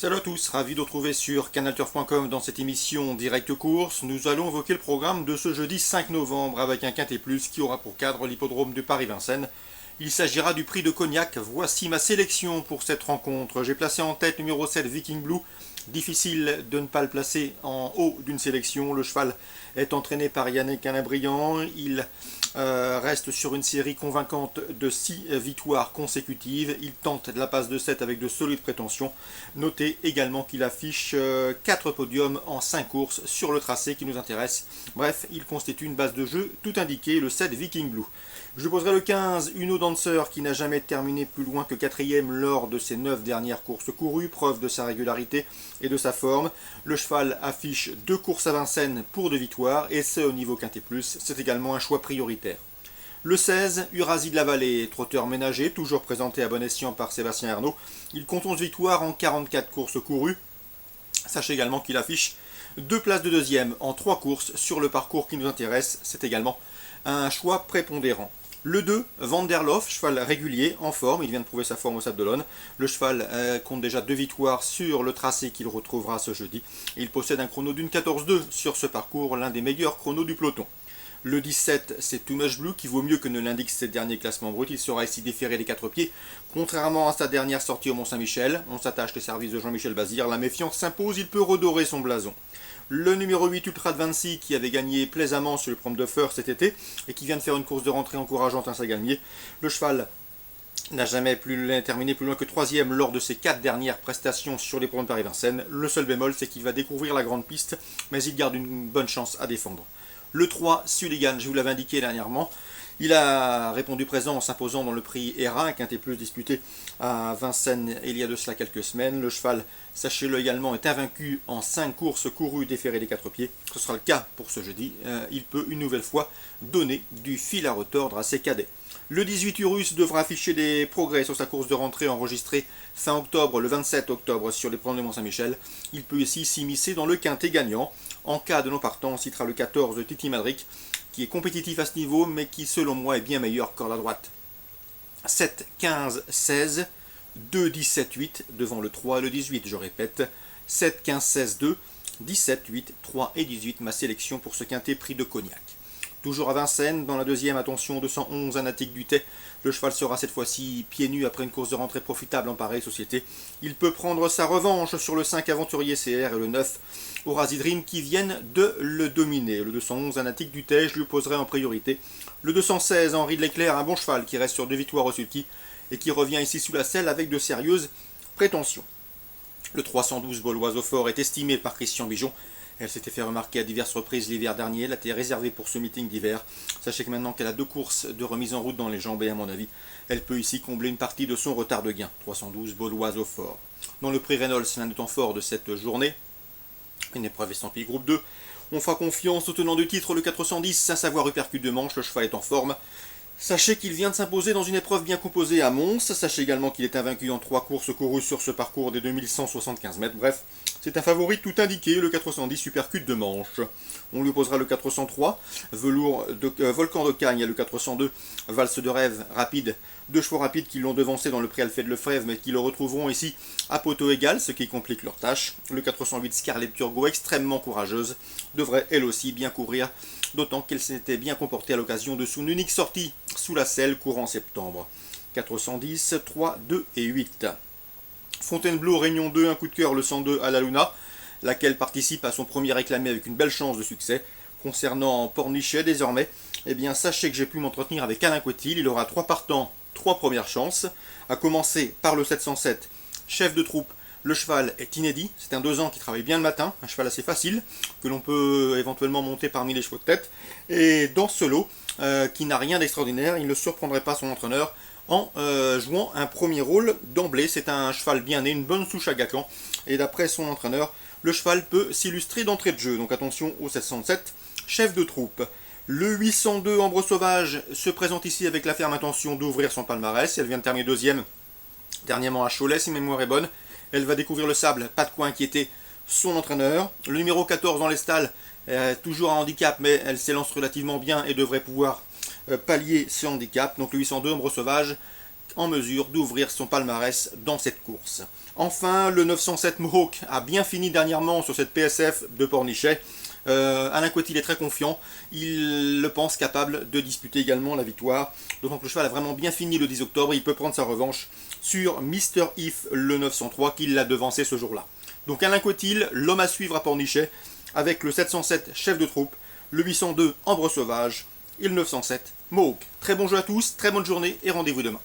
Salut à tous, ravi de vous retrouver sur canalturf.com dans cette émission Direct Course. Nous allons évoquer le programme de ce jeudi 5 novembre avec un quintet plus qui aura pour cadre l'hippodrome de Paris-Vincennes. Il s'agira du prix de Cognac. Voici ma sélection pour cette rencontre. J'ai placé en tête numéro 7 Viking Blue. Difficile de ne pas le placer en haut d'une sélection. Le cheval est entraîné par Yannick Calabrian. Il reste sur une série convaincante de 6 victoires consécutives. Il tente de la passe de 7 avec de solides prétentions. Notez également qu'il affiche 4 podiums en 5 courses sur le tracé qui nous intéresse. Bref, il constitue une base de jeu tout indiqué, le 7 Viking Blue. Je poserai le 15, Uno Dancer, qui n'a jamais terminé plus loin que 4e lors de ses 9 dernières courses courues, preuve de sa régularité et de sa forme. Le cheval affiche 2 courses à Vincennes pour 2 victoires, et ce au niveau quintet plus, c'est également un choix prioritaire. Le 16, Urasie de la Vallée, trotteur ménager, toujours présenté à bon escient par Sébastien Ernaud. Il compte 11 victoires en 44 courses courues. Sachez également qu'il affiche 2 places de deuxième en 3 courses sur le parcours qui nous intéresse, c'est également un choix prépondérant. Le 2, Vanderlof, cheval régulier, en forme, il vient de prouver sa forme au Sable d'Olonne. Le cheval compte déjà 2 victoires sur le tracé qu'il retrouvera ce jeudi. Il possède un chrono d'une 14-2 sur ce parcours, l'un des meilleurs chronos du peloton. Le 17, c'est Too Much Blue, qui vaut mieux que ne l'indique ses derniers classements bruts. Il sera ici déféré des 4 pieds. Contrairement à sa dernière sortie au Mont-Saint-Michel, on s'attache les services de Jean-Michel Bazir. La méfiance s'impose, il peut redorer son blason. Le numéro 8, Ultra Advancy, qui avait gagné plaisamment sur le Prom de Feur cet été et qui vient de faire une course de rentrée encourageante à Saint-Galmier. Le cheval n'a jamais terminé plus loin que 3e lors de ses 4 dernières prestations sur les Proms de Paris-Vincennes. Le seul bémol, c'est qu'il va découvrir la grande piste, mais il garde une bonne chance à défendre. Le 3, Sulligan, je vous l'avais indiqué dernièrement. Il a répondu présent en s'imposant dans le prix ERA, un quintet plus disputé à Vincennes il y a de cela quelques semaines. Le cheval, sachez-le également, est invaincu en 5 courses courues déférées des 4 pieds. Ce sera le cas pour ce jeudi. Il peut une nouvelle fois donner du fil à retordre à ses cadets. Le 18 Urus devra afficher des progrès sur sa course de rentrée enregistrée fin octobre, le 27 octobre sur les Proms de Mont-Saint-Michel. Il peut ici s'immiscer dans le quintet gagnant. En cas de non-partant, on citera le 14 de Titi Madric, qui est compétitif à ce niveau, mais qui selon moi est bien meilleur qu'à la droite. 7, 15, 16, 2, 17, 8, devant le 3 et le 18, je répète. 7, 15, 16, 2, 17, 8, 3 et 18, ma sélection pour ce quintet prix de Cognac. Toujours à Vincennes, dans la deuxième, attention, 211, Anatic Dutet. Le cheval sera cette fois-ci pieds nus après une course de rentrée profitable en pareille société. Il peut prendre sa revanche sur le 5 Aventurier CR et le 9 Horazi Dream qui viennent de le dominer. Le 211, Anatic Dutet, je lui poserai en priorité. Le 216, Henri de l'Éclair, un bon cheval qui reste sur 2 victoires au sulky et qui revient ici sous la selle avec de sérieuses prétentions. Le 312, Boloise Fort, est estimé par Christian Bijon. Elle s'était fait remarquer à diverses reprises l'hiver dernier. Elle a été réservée pour ce meeting d'hiver. Sachez que maintenant qu'elle a 2 courses de remise en route dans les jambes, et à mon avis, elle peut ici combler une partie de son retard de gain. 312, Boloise au fort. Dans le prix Reynolds, l'un des temps forts de cette journée, une épreuve estampille groupe 2. On fera confiance au tenant du titre, le 410, à savoir Uppercut de manche. Le cheval est en forme. Sachez qu'il vient de s'imposer dans une épreuve bien composée à Mons. Sachez également qu'il est invaincu en 3 courses courues sur ce parcours des 2175 mètres. Bref, c'est un favori tout indiqué, le 410 Supercut de manche. On lui opposera le 403, Volcan de Cagne, le 402, Valse de rêve rapide. 2 chevaux rapides qui l'ont devancé dans le prix Alfred Lefebvre, mais qui le retrouveront ici à poteau égal, ce qui complique leur tâche. Le 408 Scarlett Turgot, extrêmement courageuse, devrait elle aussi bien courir, d'autant qu'elle s'était bien comportée à l'occasion de son unique sortie sous la selle courant septembre. 410, 3, 2 et 8. Fontainebleau, Réunion 2, un coup de cœur, le 102 à la Luna, laquelle participe à son premier réclamé avec une belle chance de succès. Concernant Pornichet, désormais, eh bien, sachez que j'ai pu m'entretenir avec Alain Coutil. Il aura 3 partants, 3 premières chances, à commencer par le 707, chef de troupe. Le cheval est inédit, c'est un 2 ans qui travaille bien le matin, un cheval assez facile, que l'on peut éventuellement monter parmi les chevaux de tête. Et dans ce lot, qui n'a rien d'extraordinaire, il ne surprendrait pas son entraîneur en jouant un premier rôle d'emblée. C'est un cheval bien né, une bonne souche à Gaclan, et d'après son entraîneur, le cheval peut s'illustrer d'entrée de jeu. Donc attention au 707, chef de troupe. Le 802 Ambre Sauvage se présente ici avec la ferme intention d'ouvrir son palmarès. Elle vient de terminer 2e dernièrement à Cholet, si mémoire est bonne. Elle va découvrir le sable, pas de quoi inquiéter son entraîneur. Le numéro 14 dans les stalles, toujours un handicap, mais elle s'élance relativement bien et devrait pouvoir pallier ce handicap. Donc le 802 Ambre Sauvage, en mesure d'ouvrir son palmarès dans cette course. Enfin, le 907 Mohawk a bien fini dernièrement sur cette PSF de Pornichet. Alain Coty est très confiant, il le pense capable de disputer également la victoire, d'autant que le cheval a vraiment bien fini le 10 octobre, il peut prendre sa revanche sur Mr. If le 903 qui l'a devancé ce jour-là. Donc Alain Coty, l'homme à suivre à Pornichet, avec le 707 chef de troupe, le 802 Ambre Sauvage et le 907 Mohawk. Très bon jeu à tous, très bonne journée et rendez-vous demain.